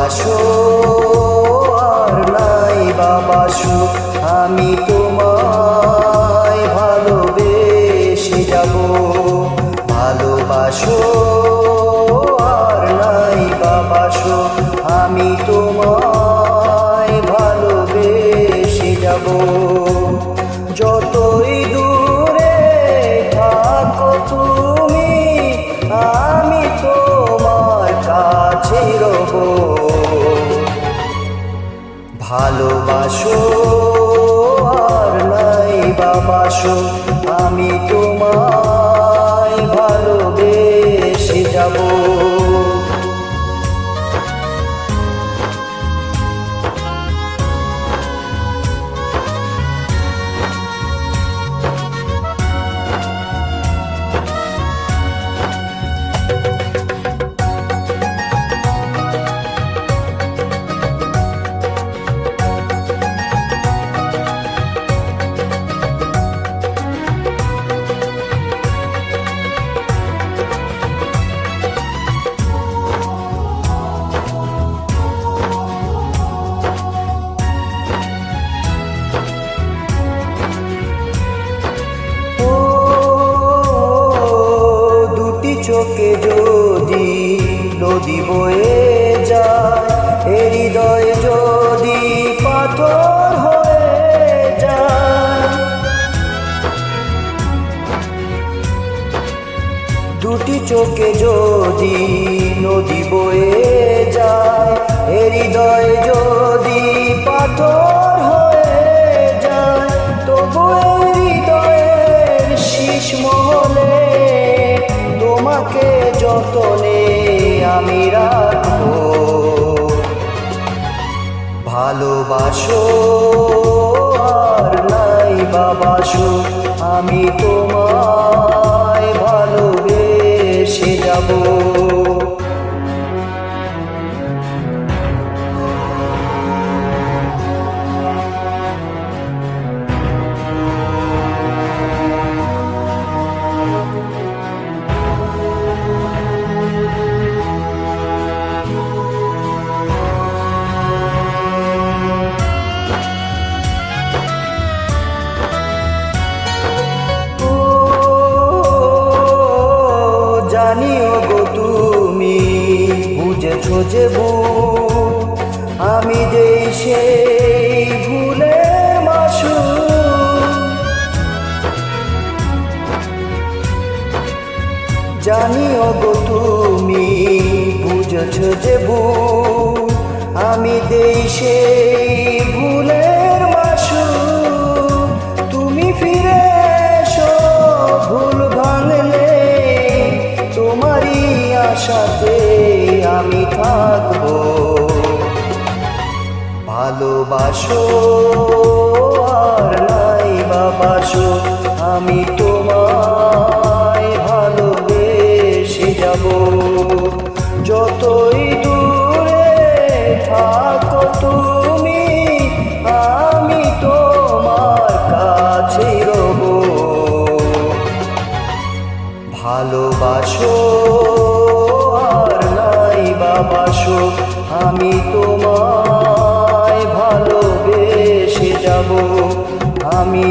ভালোবাসো আর নাই বাবাসো, আমি তোমায় ভালোবেসে যাব। ভালোবাসো আর নাই বাবাসো, আমি তোমায় ভালোবেসে যাব। যতই দূরে থাকো তুমি, আমি তোমার কাছে রব। ভালোবাসো আর নাই বাবাসো, আমি তোমায় ভালোবেসে যাব। চোখে যদি নদী বয়ে যায়, এ হৃদয় যদি পাথর হয়ে যায়। দুটি চোখে যদি নদী বয়ে যায়, এ হৃদয় যদি পাথর হয়ে যায়, তবু হৃদয়ের শীষ মহলে তোমাকে যতনে আমি রাখবো। ভালোবাসো আর নাই বাবাসো, আমি তোমায় ভালোবেসে যাব। জানিও গো তুমি বুঝেছো যে ভুল, আমি যে সেই ভুলের মাসুল। জানিও গো তুমি বুঝেছো যে ভুল, আমি যে সেই ভুলের মাসুল। তুমি ফিরে এসো ভুল ভাঙলে, তোমারই আশাতে আমি থাকবো। ভালোবাসো আর নাই বাবাসো, আমি তোমায় ভালোবেসে যাব। যতই দূরে থাকো তুমি, আমি তোমার কাছে রব। ভালোবাসো আর নাই বাবাসো, আমি তোমায় ভালোবেসে যাব। আমি